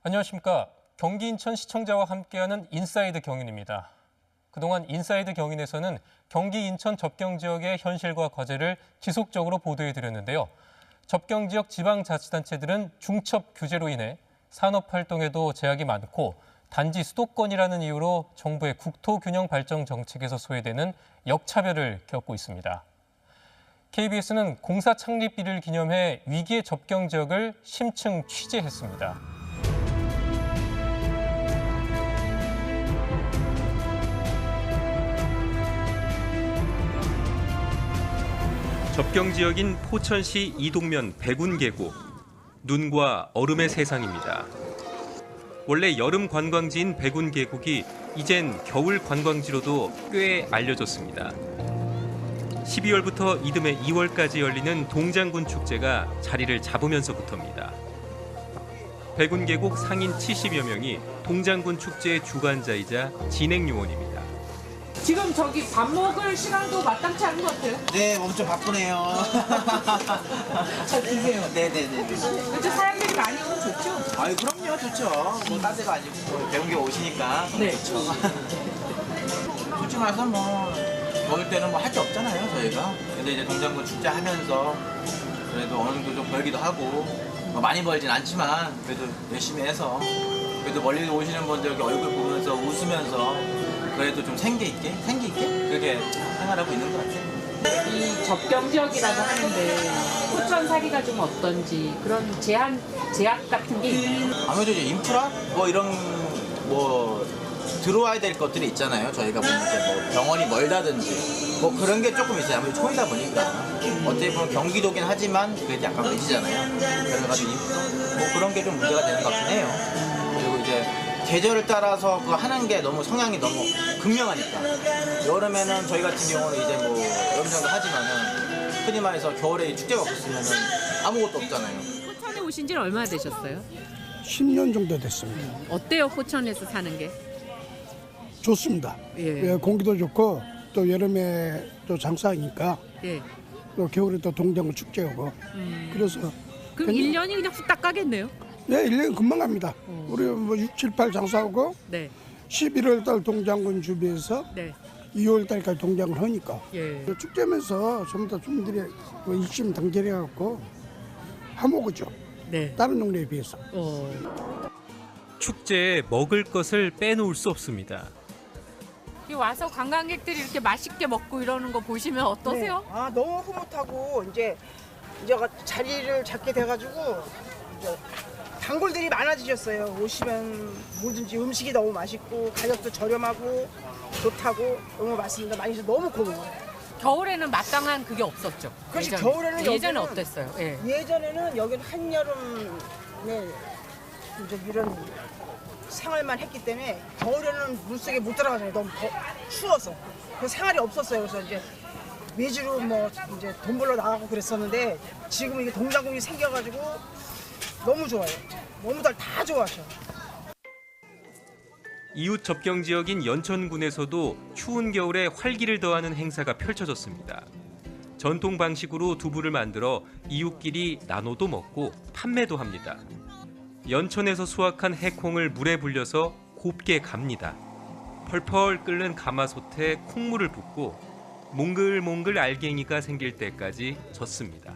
안녕하십니까. 경기 인천 시청자와 함께하는 인사이드 경인입니다. 그동안 인사이드 경인에서는 경기 인천 접경 지역의 현실과 과제를 지속적으로 보도해드렸는데요. 접경 지역 지방자치단체들은 중첩 규제로 인해 산업활동에도 제약이 많고 단지 수도권이라는 이유로 정부의 국토균형 발전 정책에서 소외되는 역차별을 겪고 있습니다. KBS는 공사 창립일을 기념해 위기의 접경 지역을 심층 취재했습니다. 접경 지역인 포천시 이동면 백운계곡. 눈과 얼음의 세상입니다. 원래 여름 관광지인 백운계곡이 이젠 겨울 관광지로도 꽤 알려졌습니다. 12월부터 이듬해 2월까지 열리는 동장군 축제가 자리를 잡으면서부터입니다. 백운계곡 상인 70여 명이 동장군 축제의 주관자이자 진행 요원입니다. 지금 저기 밥 먹을 시간도 마땅치 않은 것 같아요. 네, 엄청 바쁘네요. 잘 드세요. 네네네. 그렇죠. 사람들이 많이 오면 좋죠? 아유, 그럼요, 좋죠. 뭐, 딴 데가 아니고, 배운 게 오시니까. 네. 좋죠. 솔직히 말해서 뭐, 먹을 때는 뭐 할 게 없잖아요, 저희가. 근데 이제 동장군 축제 하면서 그래도 어느 정도 좀 벌기도 하고, 뭐 많이 벌진 않지만, 그래도 열심히 해서, 그래도 멀리 오시는 분들 얼굴 보면서 웃으면서, 그래도 좀 생기 있게 그렇게 생활하고 있는 것 같아요. 이 접경 지역이라고 하는데 포천살이가 좀 어떤지 그런 제약 같은 게 있나요? 아무래도 이제 인프라 뭐 이런 뭐 들어와야 될 것들이 있잖아요. 저희가 보면 이제 뭐 병원이 멀다든지 뭐 그런 게 조금 있어요. 아무래도 촌이다 보니까 어떻게 보면 경기도긴 하지만 그게 약간 외지잖아요. 그래가지고 인프라 뭐 그런 게 좀 문제가 되는 것 같긴 해요. 그리고 이제 계절을 따라서 그 하는 게 너무 성향이 너무 극명하니까 여름에는 저희 같은 경우는 이제 뭐 여름 정도 하지만은 흔히 말해서 겨울에 축제가 없었으면은 아무것도 없잖아요. 포천에 오신 지는 얼마나 되셨어요? 10년 정도 됐습니다. 어때요, 포천에서 사는 게? 좋습니다. 예. 공기도 좋고 또 여름에 또 장사하니까 예. 또 겨울에 또 동장군 축제하고 그래서 그럼 1년이 그냥 후딱 가겠네요? 네, 1년 금방 갑니다. 우리 뭐 6, 7, 8 장사하고 네. 11월 달 동장군 준비해서 네. 2월 달까지 동장을 하니까 예. 축제면서 좀 더 주민들이 일심 당결해갖고 하모그죠. 네. 다른 동네에 비해서. 축제에 먹을 것을 빼놓을 수 없습니다. 와서 관광객들이 이렇게 맛있게 먹고 이러는 거 보시면 어떠세요? 네. 아, 너무 흐뭇하고 이제 자리를 잡게 돼가지고 이제 단골들이 많아지셨어요. 오시면 뭐든지 음식이 너무 맛있고 가격도 저렴하고 좋다고 너무 맛있습니다. 많이 서 너무 고마워요. 겨울에는 마땅한 그게 없었죠. 그렇지, 예전에. 겨울에는 예전에 여기는- 어땠어요? 예. 예전에는 여기는 한여름에 이제 이런 생활만 했기 때문에 겨울에는 물속에 못 들어가잖아요. 너무 추워서. 그 생활이 없었어요. 그래서 이제 외지로 뭐 이제 돈 벌러 나가고 그랬었는데 지금은 이게 동장군이 생겨가지고 너무 좋아요. 너무들 다 좋아하셔. 이웃 접경 지역인 연천군에서도 추운 겨울에 활기를 더하는 행사가 펼쳐졌습니다. 전통 방식으로 두부를 만들어 이웃끼리 나눠도 먹고 판매도 합니다. 연천에서 수확한 해콩을 물에 불려서 곱게 갑니다. 펄펄 끓는 가마솥에 콩물을 붓고 몽글몽글 알갱이가 생길 때까지 젓습니다.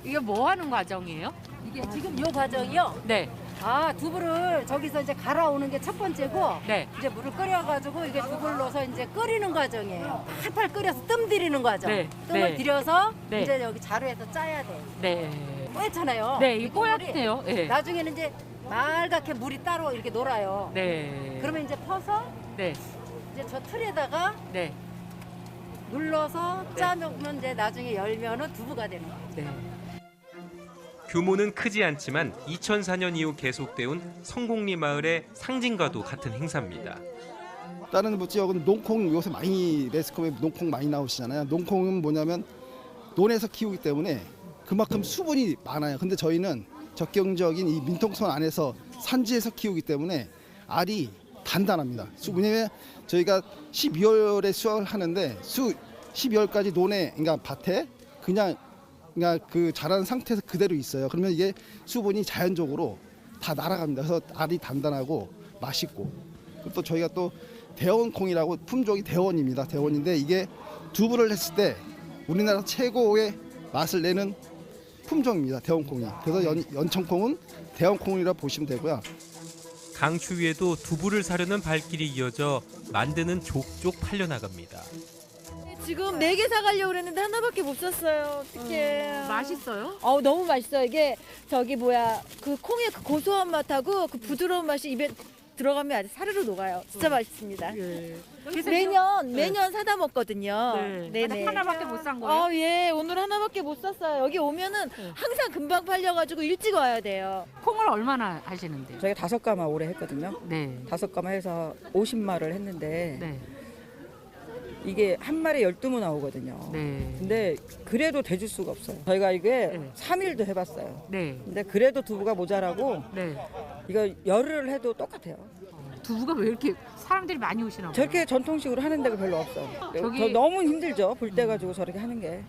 이게 뭐 하는 과정이에요? 이게 지금 요 과정이요. 네. 두부를 저기서 이제 갈아오는 게 첫 번째고, 네. 이제 물을 끓여가지고 이게 두부를 넣어서 이제 끓이는 과정이에요. 팔팔 끓여서 뜸 들이는 과정. 네. 뜸을 네. 들여서 네. 이제 여기 자루에서 짜야 돼. 네. 뽀얗잖아요. 네, 이 국물이. 뽀얗네요. 예. 나중에는 이제 말갛게 물이 따로 이렇게 놀아요. 네. 그러면 이제 퍼서 네. 이제 저 틀에다가 네. 눌러서 짜면 이제 나중에 열면은 두부가 되는 거예요. 네. 규모는 크지 않지만 2004년 이후 계속돼온 성공리 마을의 상징과도 같은 행사입니다. 다른 뭐 지역은 농콩 요새 많이 매스컴에 농콩 많이 나오시잖아요. 농콩은 뭐냐면 논에서 키우기 때문에 그만큼 수분이 많아요. 근데 저희는 적경적인 이 민통선 안에서 산지에서 키우기 때문에 알이 단단합니다. 왜냐면 저희가 12월에 수확을 하는데 12월까지 논에, 그러니까 밭에 그냥 그 자란 상태에서 그대로 있어요. 그러면 이게 수분이 자연적으로 다 날아갑니다. 그래서 알이 단단하고 맛있고, 그리고 또 저희가 또 대원콩이라고 품종이 대원입니다. 대원인데 이게 두부를 했을 때 우리나라 최고의 맛을 내는 품종입니다. 대원콩이. 그래서 연천콩은 대원콩이라 보시면 되고요. 강추위에도 두부를 사려는 발길이 이어져 만드는 족족 팔려나갑니다. 지금 4개 사가려고 그랬는데 하나밖에 못 샀어요. 어떡해. 맛있어요? 너무 맛있어요. 이게 그 콩의 그 고소한 맛하고 그 부드러운 맛이 입에 들어가면 아주 사르르 녹아요. 진짜 맛있습니다. 매년 사다 먹거든요. 네네. 하나밖에 못 산 거예요? 예, 오늘 하나밖에 못 샀어요. 여기 오면은 항상 금방 팔려가지고 일찍 와야 돼요. 콩을 얼마나 하시는데요? 저희가 5가마 올해 했거든요. 네. 5가마 해서 50마를 했는데 네. 이게 한 마리에 12무 나오거든요. 네. 근데 그래도 대줄 수가 없어요. 저희가 이게 네. 3일도 해봤어요. 네. 근데 그래도 두부가 모자라고 네. 이거 열흘을 해도 똑같아요. 두부가 왜 이렇게 사람들이 많이 오시나 봐요? 저렇게 전통식으로 하는 데가 별로 없어요. 저 너무 힘들죠. 불 때 가지고 저렇게 하는 게.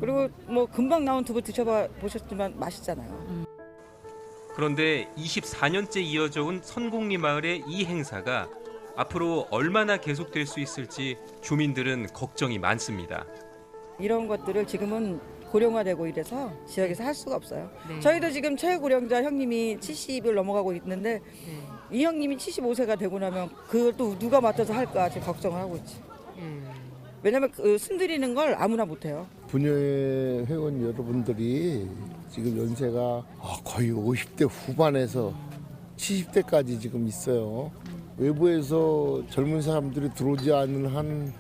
그리고 뭐 금방 나온 두부 보셨지만 맛있잖아요. 그런데 24년째 이어져 온 선곡리 마을의 이 행사가 앞으로 얼마나 계속될 수 있을지 주민들은 걱정이 많습니다. 이런 것들을 지금은 고령화되고 이래서 지역에서 할 수가 없어요. 네. 저희도 지금 최고령자 형님이 70을 넘어가고 있는데 네. 이 형님이 75세가 되고 나면 그걸 또 누가 맡아서 할까 지금 걱정을 하고 있지. 왜냐면 순들이는 걸 아무나 못해요. 분야의 회원 여러분들이 지금 연세가 거의 50대 후반에서 70대까지 지금 있어요. 외부에서 젊은 사람들이 들어오지 않는 한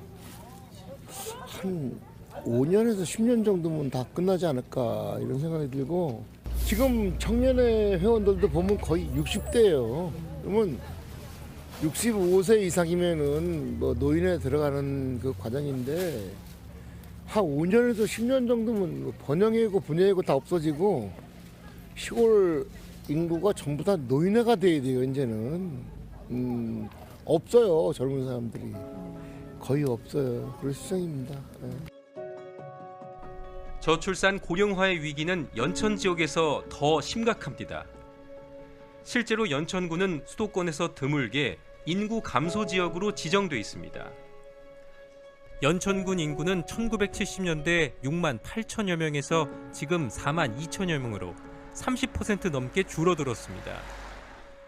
5년에서 10년 정도면 다 끝나지 않을까 이런 생각이 들고, 지금 청년의 회원들도 보면 거의 60대예요. 그러면 65세 이상이면은 뭐 노인에 들어가는 그 과정인데 한 5년에서 10년 정도면 번영이고 분야이고 다 없어지고 시골 인구가 전부 다 노인화가 돼야 돼요. 이제는 없어요. 젊은 사람들이 거의 없어요. 그럴 시장입니다. 네. 저출산 고령화의 위기는 연천 지역에서 더 심각합니다. 실제로 연천군은 수도권에서 드물게 인구 감소 지역으로 지정돼 있습니다. 연천군 인구는 1970년대 6만 8천여 명에서 지금 4만 2천여 명으로 30% 넘게 줄어들었습니다.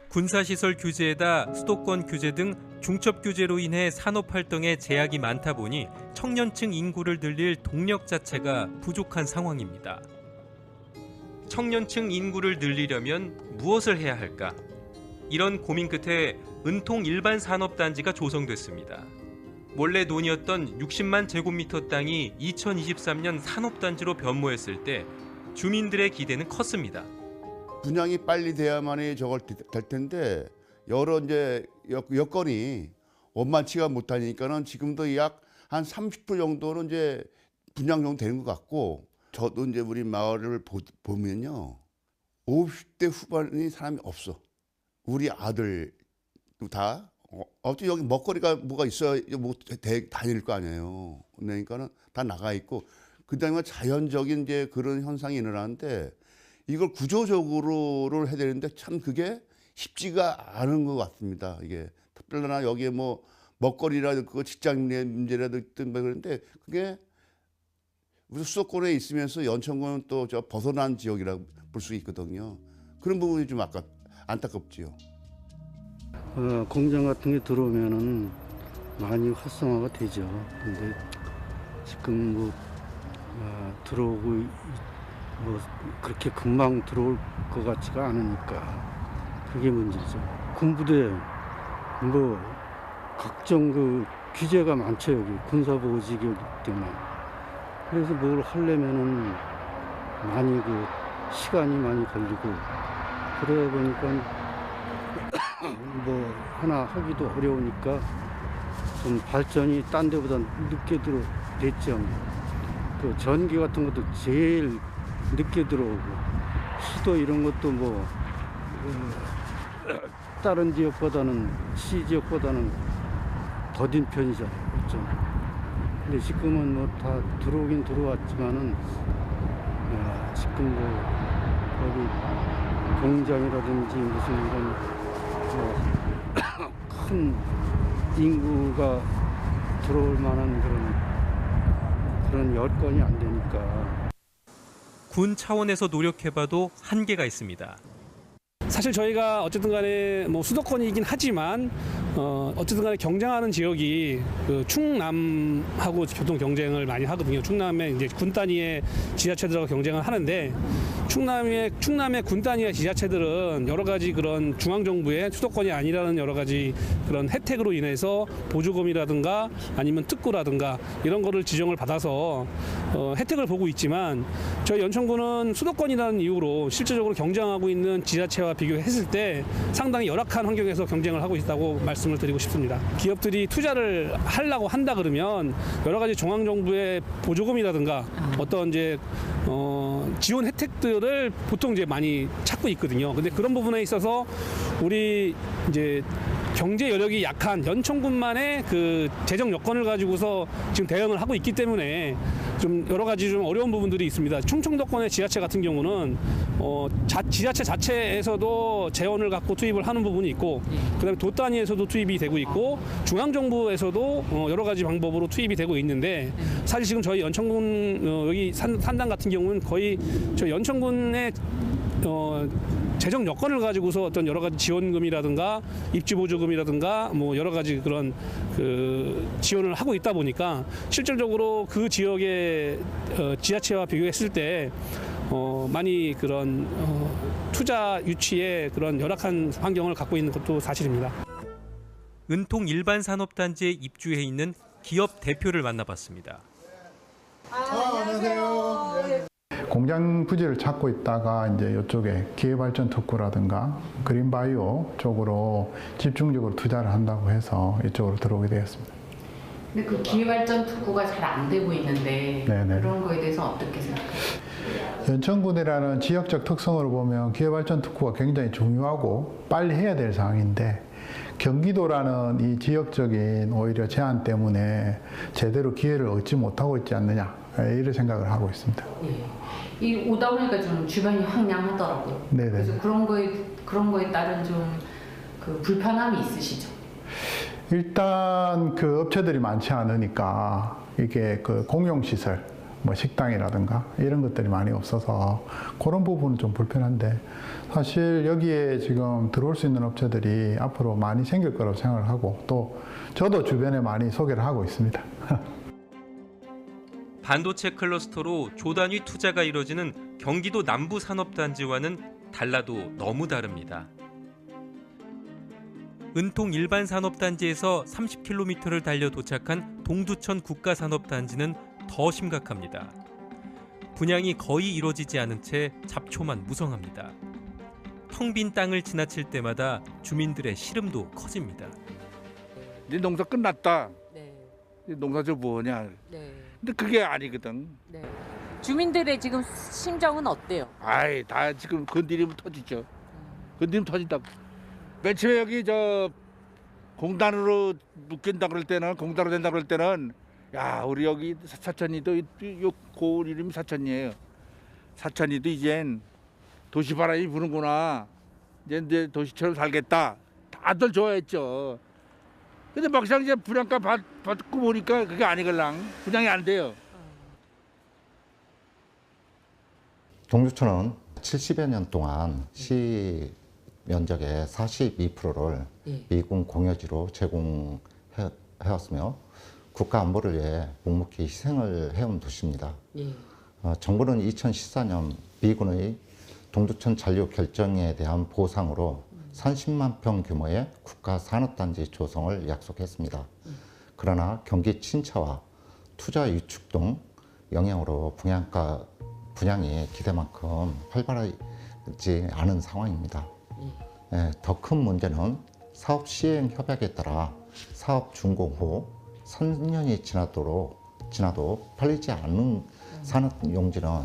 군사시설 규제에다 수도권 규제 등 중첩 규제로 인해 산업활동에 제약이 많다 보니 청년층 인구를 늘릴 동력 자체가 부족한 상황입니다. 청년층 인구를 늘리려면 무엇을 해야 할까? 이런 고민 끝에 은통 일반산업단지가 조성됐습니다. 원래 논이었던 60만 제곱미터 땅이 2023년 산업단지로 변모했을 때 주민들의 기대는 컸습니다. 분양이 빨리 돼야만이 저걸 될 텐데 여러 이제 여건이 원만치가 못하니까는 지금도 약 한 30% 정도는 이제 분양 정도 되는 것 같고, 저도 이제 우리 마을을 보면요 50대 후반의 사람이 없어. 우리 아들도 다 어차피 여기 먹거리가 뭐가 있어야 뭐 다닐 거 아니에요. 그러니까는 다 나가 있고, 그다음에 자연적인 이제 그런 현상이 일어나는데 이걸 구조적으로를 해야 되는데 참 그게 쉽지가 않은 것 같습니다. 이게 특별히나 여기에 뭐 먹거리라든 그 직장 문제라든 그런데 그게 우리 수도권에 있으면서 연천군은 또 저 벗어난 지역이라고 볼 수 있거든요. 그런 부분이 좀 안타깝지요. 공장 같은 게 들어오면은 많이 활성화가 되죠. 근데 지금 들어오고 뭐 그렇게 금방 들어올 것 같지가 않으니까 그게 문제죠. 군부대 뭐 각종 그 규제가 많죠. 여기 군사보호지구이기 때문에. 그래서 뭘 하려면은 많이 그 시간이 많이 걸리고 그러다 보니까 뭐 하나 하기도 어려우니까 좀 발전이 딴 데보다 늦게 됐죠. 그 전기 같은 것도 제일 늦게 들어오고 수도 이런 것도 뭐 다른 지역보다는 시 지역보다는 더딘 편이죠. 좀. 근데 지금은 뭐 다 들어오긴 들어왔지만은 지금 거기 공장이라든지 무슨 이런 큰 인구가 들어올 만한 그런 여건이 안 되니까. 군 차원에서 노력해봐도 한계가 있습니다. 사실 저희가 어쨌든 간에 뭐 수도권이긴 하지만 어쨌든 간에 경쟁하는 지역이 그 충남하고 교통 경쟁을 많이 하거든요. 충남에 이제 군 단위의 지자체들하고 경쟁을 하는데 충남의 군 단위의 지자체들은 여러 가지 그런 중앙 정부의 수도권이 아니라는 여러 가지 그런 혜택으로 인해서 보조금이라든가 아니면 특구라든가 이런 거를 지정을 받아서 혜택을 보고 있지만 저희 연천군은 수도권이라는 이유로 실질적으로 경쟁하고 있는 지자체와 비교했을 때 상당히 열악한 환경에서 경쟁을 하고 있다고 말씀을 드리고 싶습니다. 기업들이 투자를 하려고 한다 그러면 여러 가지 중앙 정부의 보조금이라든가 어떤 이제 지원 혜택들을 보통 이제 많이 찾고 있거든요. 근데 그런 부분에 있어서 우리 이제 경제 여력이 약한 연천군만의 그 재정 여건을 가지고서 지금 대응을 하고 있기 때문에 좀 여러 가지 좀 어려운 부분들이 있습니다. 충청도권의 지자체 같은 경우는 지자체 자체에서도 재원을 갖고 투입을 하는 부분이 있고, 그다음에 도 단위에서도 투입이 되고 있고, 중앙 정부에서도 여러 가지 방법으로 투입이 되고 있는데 사실 지금 저희 연천군 여기 산당 같은 경우는 거의 저 연천군의 재정 여건을 가지고서 어떤 여러 가지 지원금이라든가 입지 보조금이라든가 뭐 여러 가지 그런 그 지원을 하고 있다 보니까 실질적으로 그 지역의 지자체와 비교했을 때 많이 그런 투자 유치에 그런 열악한 환경을 갖고 있는 것도 사실입니다. 은통 일반산업단지에 입주해 있는 기업 대표를 만나봤습니다. 안녕하세요. 공장 부지를 찾고 있다가 이제 이쪽에 기회발전 특구라든가 그린바이오 쪽으로 집중적으로 투자를 한다고 해서 이쪽으로 들어오게 되었습니다. 근데 그 기회발전 특구가 잘 안 되고 있는데 네네. 그런 거에 대해서 어떻게 생각하세요? 연천군이라는 지역적 특성으로 보면 기회발전 특구가 굉장히 중요하고 빨리 해야 될 사항인데 경기도라는 이 지역적인 오히려 제한 때문에 제대로 기회를 얻지 못하고 있지 않느냐 이런 생각을 하고 있습니다. 예. 이 오다 보니까 좀 주변이 황량하더라고요. 네네. 그래서 그런 거에 따른 좀 그 불편함이 있으시죠? 일단 그 업체들이 많지 않으니까 이게 그 공용시설, 뭐 식당이라든가 이런 것들이 많이 없어서 그런 부분은 좀 불편한데 사실 여기에 지금 들어올 수 있는 업체들이 앞으로 많이 생길 거라고 생각을 하고 또 저도 주변에 많이 소개를 하고 있습니다. 반도체 클러스터로 조단위 투자가 이뤄지는 경기도 남부산업단지와는 달라도 너무 다릅니다. 은통 일반산업단지에서 30km를 달려 도착한 동두천 국가산업단지는 더 심각합니다. 분양이 거의 이루어지지 않은 채 잡초만 무성합니다. 텅 빈 땅을 지나칠 때마다 주민들의 시름도 커집니다. 이제 농사 끝났다. 네. 농사 좀 뭐냐. 네. 근데 그게 아니거든. 네. 주민들의 지금 심정은 어때요? 아이, 다 지금 건드리면 터지죠. 건드리면 터진다고. 맨 처음에 여기 저 공단으로 묶인다 그럴 때는, 공단으로 된다 그럴 때는 야, 우리 여기 사천리도 요 고을 이름이 사천리예요. 사천리도 이젠 도시바람이 부는구나. 이제 도시처럼 살겠다. 다들 좋아했죠. 근데 막상 이제 분양가 받고 보니까 그게 아니걸랑. 분양이 안 돼요. 동두천은 70여 년 동안 시 면적의 42%를 미군 공여지로 제공해왔으며 국가 안보를 위해 묵묵히 희생을 해온 도시입니다. 정부는 2014년 미군의 동두천 잔류 결정에 대한 보상으로 30만 평 규모의 국가 산업단지 조성을 약속했습니다. 그러나 경기 침체와 투자 유축 등 영향으로 분양이 기대만큼 활발하지 않은 상황입니다. 더 큰 문제는 사업 시행 협약에 따라 사업 준공 후 3년이 지나도 팔리지 않는 산업 용지는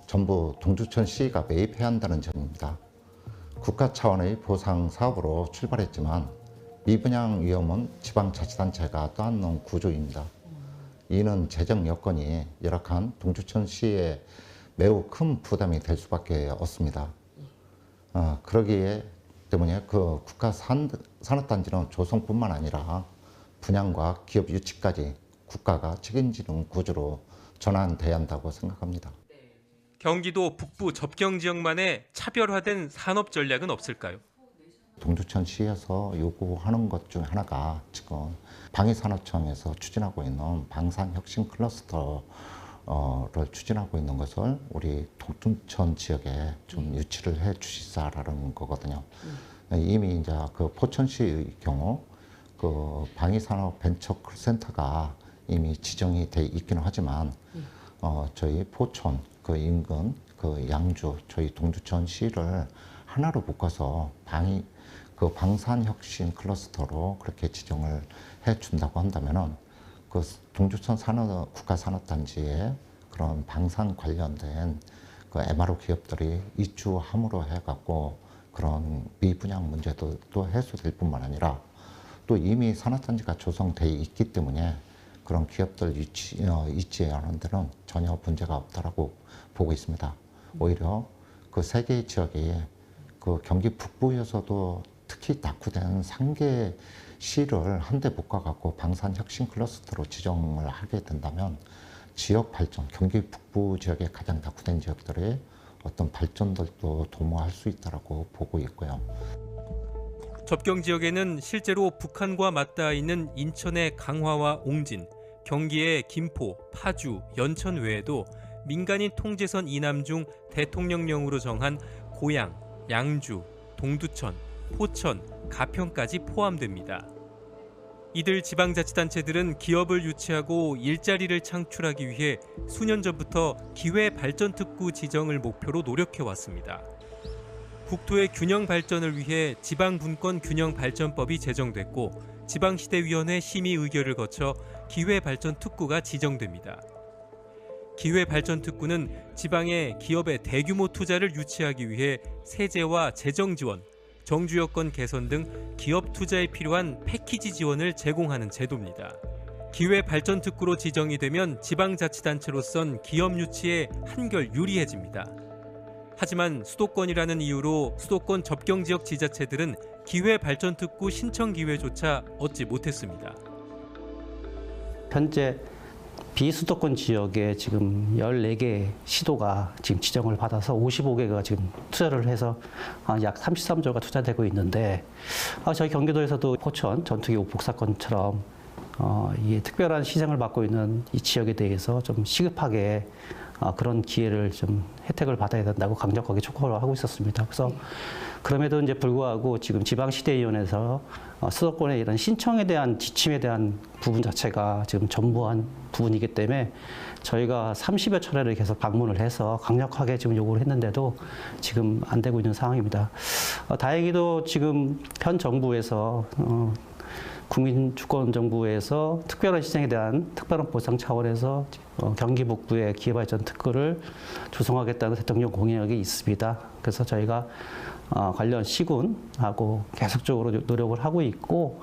전부 동두천시가 매입해야 한다는 점입니다. 국가 차원의 보상 사업으로 출발했지만 미분양 위험은 지방자치단체가 떠안는 구조입니다. 이는 재정 여건이 열악한 동두천시에 매우 큰 부담이 될 수밖에 없습니다. 그러기에 때문에 그 국가 산업단지는 조성뿐만 아니라 분양과 기업 유치까지 국가가 책임지는 구조로 전환돼야 한다고 생각합니다. 경기도 북부 접경 지역만의 차별화된 산업 전략은 없을까요? 동두천시에서 요구하는 것 중 하나가 지금 방위산업청에서 추진하고 있는 방산혁신 클러스터를 추진하고 있는 것을 우리 동두천 지역에 좀 유치를 해 주시자라는 거거든요. 이미 이제 그 포천시의 경우 그 방위산업 벤처센터가 이미 지정이 돼 있기는 하지만 저희 포천 그 인근 그 양주 저희 동두천시를 하나로 묶어서 방산혁신 클러스터로 그렇게 지정을 해준다고 한다면은 그 동두천 국가산업단지에 그런 방산 관련된 그 MRO 기업들이 입주함으로 해갖고 그런 미분양 문제도 또 해소될 뿐만 아니라 또 이미 산업단지가 조성돼 있기 때문에 그런 기업들 유치하는 데는 전혀 문제가 없다라고 보고 있습니다. 오히려 그 세 개의 지역이 그 경기 북부에서도 특히 낙후된 3개 시를 한데 묶어갖고 방산혁신 클러스터로 지정을 하게 된다면 지역 발전, 경기 북부 지역의 가장 낙후된 지역들의 어떤 발전들도 도모할 수 있다라고 보고 있고요. 접경 지역에는 실제로 북한과 맞닿아 있는 인천의 강화와 옹진, 경기의 김포, 파주, 연천 외에도 민간인 통제선 이남 중 대통령령으로 정한 고양, 양주, 동두천, 포천, 가평까지 포함됩니다. 이들 지방자치단체들은 기업을 유치하고 일자리를 창출하기 위해 수년 전부터 기회발전특구 지정을 목표로 노력해왔습니다. 국토의 균형 발전을 위해 지방분권균형발전법이 제정됐고 지방시대위원회 심의 의결을 거쳐 기회발전특구가 지정됩니다. 기회발전특구는 지방의 기업의 대규모 투자를 유치하기 위해 세제와 재정 지원, 정주 여건 개선 등 기업 투자에 필요한 패키지 지원을 제공하는 제도입니다. 기회발전특구로 지정이 되면 지방자치단체로선 기업 유치에 한결 유리해집니다. 하지만 수도권이라는 이유로 수도권 접경지역 지자체들은 기회발전특구 신청 기회조차 얻지 못했습니다. 현재 비수도권 지역에 지금 14개 시도가 지금 지정을 받아서 55개가 지금 투자를 해서 약 33조가 투자되고 있는데 저희 경기도에서도 포천 전투기 오폭사건처럼 이 특별한 시생을 받고 있는 이 지역에 대해서 좀 시급하게 그런 기회를 좀 혜택을 받아야 된다고 강력하게 촉구를 하고 있었습니다. 그래서 그럼에도 이제 불구하고 지금 지방시대위원회에서 수도권의 이런 신청에 대한 지침에 대한 부분 자체가 지금 전무한 부분이기 때문에 저희가 30여 차례를 계속 방문을 해서 강력하게 지금 요구를 했는데도 지금 안 되고 있는 상황입니다. 다행히도 지금 현 정부에서 국민주권정부에서 특별한 시장에 대한 특별한 보상 차원에서 경기 북부의 기회발전 특구를 조성하겠다는 대통령 공약이 있습니다. 그래서 저희가 관련 시군하고 계속적으로 노력을 하고 있고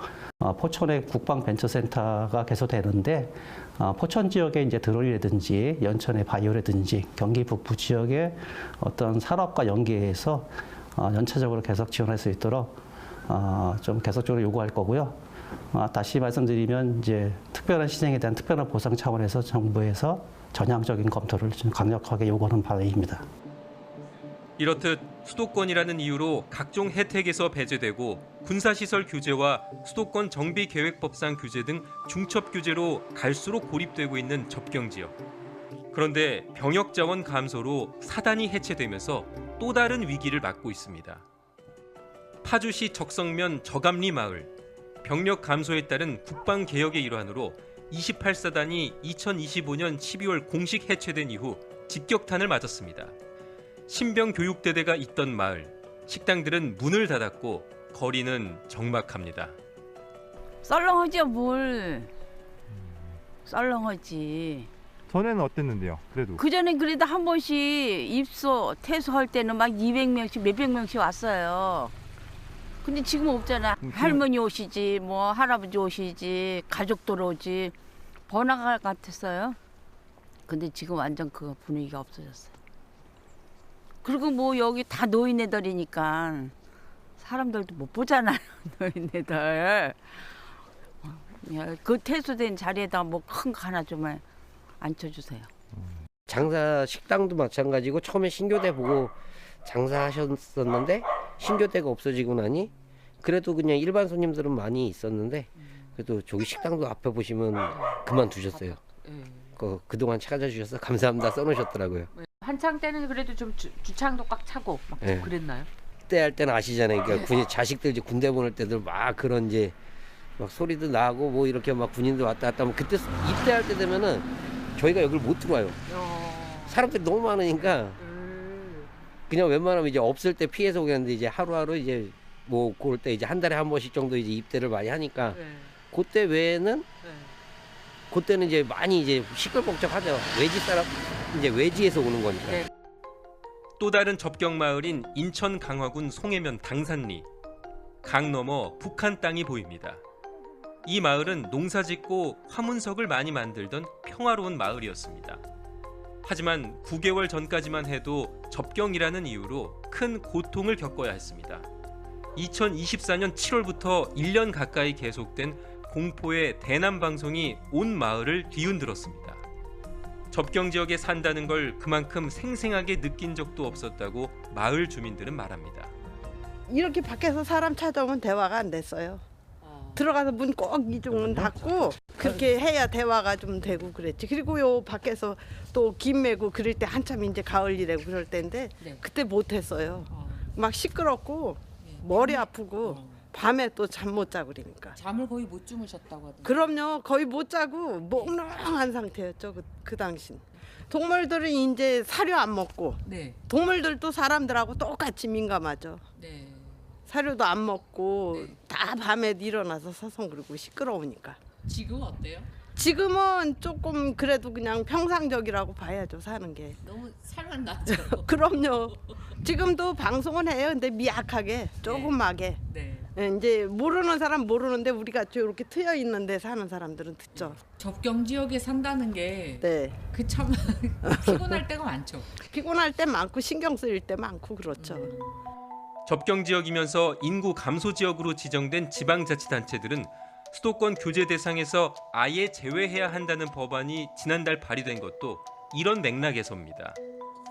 포천의 국방벤처센터가 개소되는데 포천 지역에 이제 드론이라든지 연천의 바이오라든지 경기 북부 지역의 어떤 산업과 연계해서 연차적으로 계속 지원할 수 있도록 좀 계속적으로 요구할 거고요. 다시 말씀드리면 이제 특별한 시장에 대한 특별한 보상 차원에서 정부에서 전향적인 검토를 좀 강력하게 요구하는 바입니다. 이렇듯 수도권이라는 이유로 각종 혜택에서 배제되고 군사시설 규제와 수도권 정비계획법상 규제 등 중첩 규제로 갈수록 고립되고 있는 접경지역. 그런데 병역자원 감소로 사단이 해체되면서 또 다른 위기를 맞고 있습니다. 파주시 적성면 저감리 마을, 병력 감소에 따른 국방개혁의 일환으로 28사단이 2025년 12월 공식 해체된 이후 직격탄을 맞았습니다. 신병교육대대가 있던 마을, 식당들은 문을 닫았고 거리는 적막합니다. 썰렁하죠 뭘. 썰렁하지. 전에는 어땠는데요? 그래도 그전엔 그래도 한 번씩 입소, 퇴소할 때는 막 200명씩, 몇백 명씩 왔어요. 근데 지금 없잖아. 할머니 오시지, 뭐 할아버지 오시지, 가족들 오지. 번화가 같았어요. 근데 지금 완전 그 분위기가 없어졌어요. 그리고 뭐 여기 다 노인네들이니까 사람들도 못 보잖아요. 노인네들. 그 퇴소된 자리에다 뭐 큰 거 하나 좀 앉혀주세요. 장사 식당도 마찬가지고 처음에 신교대 보고 장사하셨었는데 신교대가 없어지고 나니 그래도 그냥 일반 손님들은 많이 있었는데 그래도 저기 식당도 앞에 보시면 그만두셨어요. 그동안 찾아주셔서 감사합니다 써놓으셨더라고요. 한창 때는 그래도 좀 주차장도 꽉 차고 막 네. 그랬나요? 그때 할 때는 아시잖아요. 그러니까 군인 자식들 이제 군대 보낼 때들 막 그런 이제 막 소리도 나고 뭐 이렇게 막 군인들 왔다 갔다 하면 그때 입대할 때 되면은 저희가 여기를 못 들어와요. 사람들이 너무 많으니까 그냥 웬만하면 이제 없을 때 피해서 오겠는데 이제 하루하루 이제 뭐 그럴 때 이제 한 달에 한 번씩 정도 이제 입대를 많이 하니까 그때 외에는 그때는 이제 많이 이제 시끌벅적하죠. 외지 사람 이제 외지에서 오는 거니까. 또 다른 접경 마을인 인천 강화군 송해면 당산리. 강 너머 북한 땅이 보입니다. 이 마을은 농사짓고 화문석을 많이 만들던 평화로운 마을이었습니다. 하지만 9개월 전까지만 해도 접경이라는 이유로 큰 고통을 겪어야 했습니다. 2024년 7월부터 1년 가까이 계속된 공포의 대남 방송이 온 마을을 뒤흔들었습니다. 접경 지역에 산다는 걸 그만큼 생생하게 느낀 적도 없었다고 마을 주민들은 말합니다. 이렇게 밖에서 사람 찾아오면 대화가 안 됐어요. 들어가서 문 꼭 이중문 닫고 그렇게 해야 대화가 좀 되고 그랬지. 그리고 요 밖에서 또 김 메고 그럴 때 한참 이제 가을이래고 그럴 때인데 그때 못했어요. 막 시끄럽고 머리 아프고 밤에 또 잠 못 자고 그러니까. 잠을 거의 못 주무셨다고 하던데. 그럼요. 거의 못 자고 몽롱한 상태였죠. 그 당신. 동물들은 이제 사료 안 먹고 동물들도 사람들하고 똑같이 민감하죠. 사료도 안 먹고 다 밤에 일어나서 서성거리고 시끄러우니까. 지금 어때요? 지금은 조금 그래도 그냥 평상적이라고 봐야죠. 사는 게. 너무 살만나죠. 그럼요. 지금도 방송은 해요. 근데 미약하게 조금하게. 이제 모르는 사람 모르는데 우리가 이렇게 트여 있는데 사는 사람들은 듣죠. 접경 지역에 산다는 게 그 참 피곤할 때가 많죠. 피곤할 때 많고 신경 쓰일 때 많고 그렇죠. 접경 지역이면서 인구 감소 지역으로 지정된 지방자치단체들은 수도권 규제 대상에서 아예 제외해야 한다는 법안이 지난달 발의된 것도 이런 맥락에서입니다.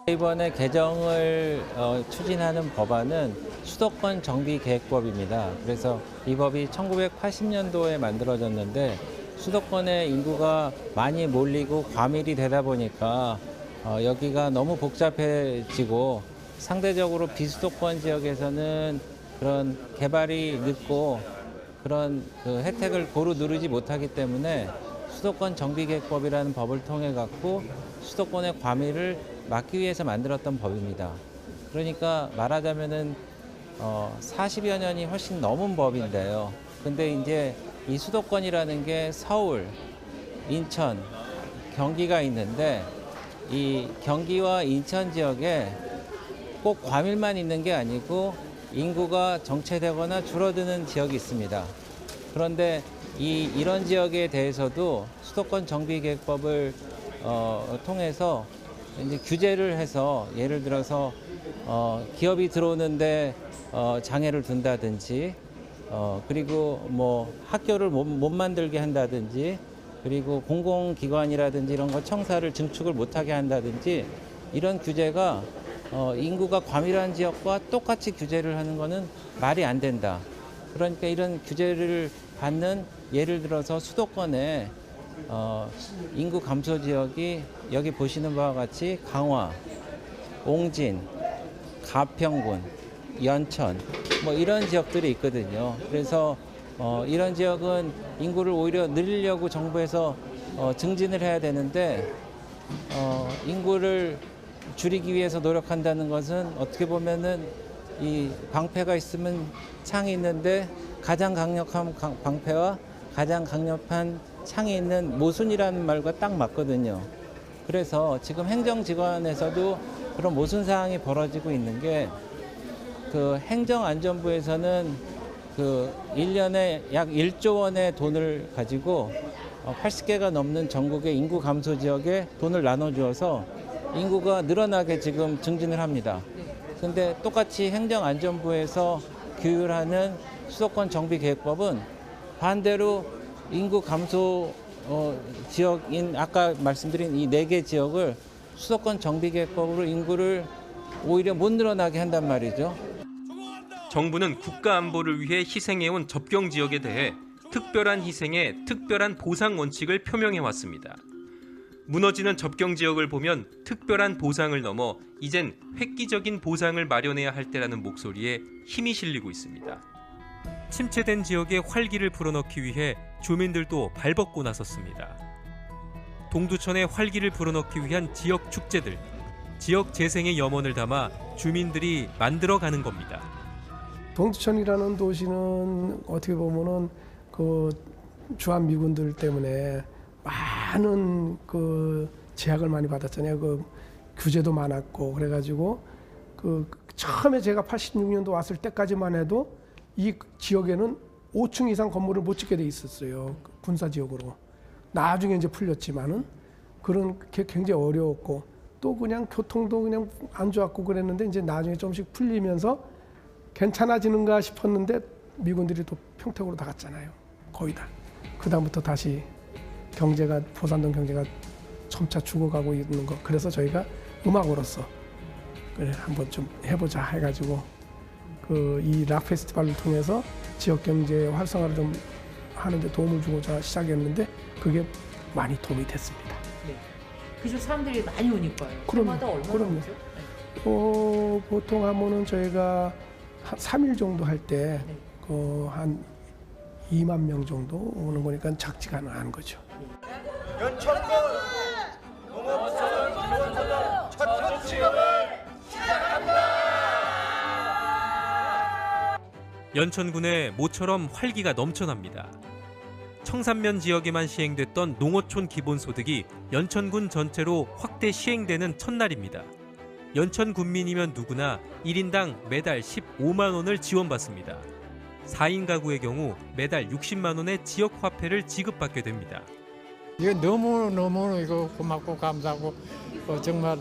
이번에 개정을 추진하는 법안은 수도권 정비계획법입니다. 그래서 이 법이 1980년도에 만들어졌는데 수도권에 인구가 많이 몰리고 과밀이 되다 보니까 여기가 너무 복잡해지고 상대적으로 비수도권 지역에서는 그런 개발이 늦고 그런 그 혜택을 고루 누리지 못하기 때문에 수도권 정비계획법이라는 법을 통해 갖고 수도권의 과밀을 막기 위해서 만들었던 법입니다. 그러니까 말하자면은 40여 년이 훨씬 넘은 법인데요. 근데 이제 이 수도권이라는 게 서울, 인천, 경기가 있는데 이 경기와 인천 지역에 꼭 과밀만 있는 게 아니고 인구가 정체되거나 줄어드는 지역이 있습니다. 그런데 이런 지역에 대해서도 수도권 정비계획법을 통해서 이제 규제를 해서 예를 들어서 기업이 들어오는데 장애를 둔다든지 그리고 뭐 학교를 못 만들게 한다든지 그리고 공공기관이라든지 이런 거 청사를 증축을 못하게 한다든지 이런 규제가 인구가 과밀한 지역과 똑같이 규제를 하는 거는 말이 안 된다. 그러니까 이런 규제를 받는 예를 들어서 수도권에 인구 감소 지역이 여기 보시는 바와 같이 강화, 옹진, 가평군, 연천 뭐 이런 지역들이 있거든요. 그래서 이런 지역은 인구를 오히려 늘리려고 정부에서 증진을 해야 되는데 인구를 줄이기 위해서 노력한다는 것은 어떻게 보면은 이 방패가 있으면 창이 있는데 가장 강력한 방패와 가장 강력한 창이 있는 모순이라는 말과 딱 맞거든요. 그래서 지금 행정기관에서도 그런 모순 사항이 벌어지고 있는 게 그 행정안전부에서는 그 1년에 약 1조 원의 돈을 가지고 80개가 넘는 전국의 인구 감소 지역에 돈을 나눠주어서 인구가 늘어나게 지금 증진을 합니다. 그런데 똑같이 행정안전부에서 규율하는 수도권 정비계획법은 반대로 인구 감소 지역인 아까 말씀드린 이 4개 지역을 수도권 정비계획법으로 인구를 오히려 못 늘어나게 한단 말이죠. 정부는 국가 안보를 위해 희생해온 접경 지역에 대해 특별한 희생에 특별한 보상 원칙을 표명해왔습니다. 무너지는 접경 지역을 보면 특별한 보상을 넘어 이젠 획기적인 보상을 마련해야 할 때라는 목소리에 힘이 실리고 있습니다. 침체된 지역에 활기를 불어넣기 위해 주민들도 발벗고 나섰습니다. 동두천에 활기를 불어넣기 위한 지역 축제들, 지역 재생의 염원을 담아 주민들이 만들어가는 겁니다. 동두천이라는 도시는 어떻게 보면은 그 주한 미군들 때문에 많은 그 제약을 많이 받았잖아요. 그 규제도 많았고 그래가지고 그 처음에 제가 86년도 왔을 때까지만 해도 이 지역에는 5층 이상 건물을 못 짓게 돼 있었어요. 군사 지역으로. 나중에 이제 풀렸지만은 그런 게 굉장히 어려웠고 또 그냥 교통도 그냥 안 좋았고 그랬는데 이제 나중에 조금씩 풀리면서 괜찮아지는가 싶었는데 미군들이 또 평택으로 다 갔잖아요. 거의 다. 그다음부터 다시 경제가 보산동 경제가 점차 죽어가고 있는 거. 그래서 저희가 음악으로서 그래 한번 좀 해보자 해가지고 그 이 락 페스티벌을 통해서 지역 경제 활성화를 좀 하는데 도움을 주고자 시작했는데 그게 많이 도움이 됐습니다. 네. 그중 사람들이 많이 오니까요. 그럼요. 얼마나 그럼요. 오죠? 보통 하면은 저희가 한 3일 정도 할 때 한 2만 명 정도 오는 거니까 작지가 않은 거죠. 연천군 농업소년 첫 취업을 시작합니다. 연천군에 모처럼 활기가 넘쳐납니다. 청산면 지역에만 시행됐던 농어촌 기본소득이 연천군 전체로 확대 시행되는 첫날입니다. 연천 군민이면 누구나 1인당 매달 15만 원을 지원받습니다. 4인 가구의 경우 매달 60만 원의 지역 화폐를 지급받게 됩니다. 이거 너무 이거 고맙고 감사하고 정말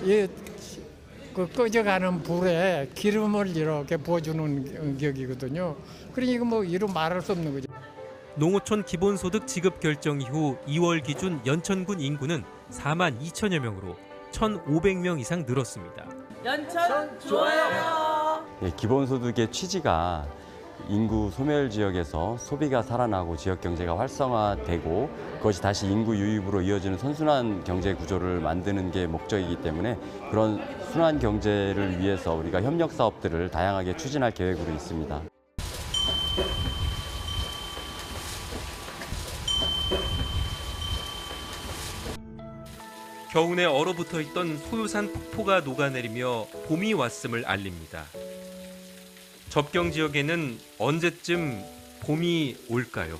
이 그 꺼져가는 불에 기름을 이렇게 부어주는 격이거든요. 그러니 이거 뭐 이루 말할 수 없는 거죠. 농어촌 기본소득 지급 결정 이후 2월 기준 연천군 인구는 4만 2천여 명으로 1,500명 이상 늘었습니다. 연천 좋아요. 기본소득의 취지가 인구 소멸 지역에서 소비가 살아나고 지역 경제가 활성화되고 그것이 다시 인구 유입으로 이어지는 선순환 경제 구조를 만드는 게 목적이기 때문에 그런 순환 경제를 위해서 우리가 협력 사업들을 다양하게 추진할 계획으로 있습니다. 겨우내 얼어붙어 있던 소요산 폭포가 녹아내리며 봄이 왔음을 알립니다. 접경 지역에는 언제쯤 봄이 올까요?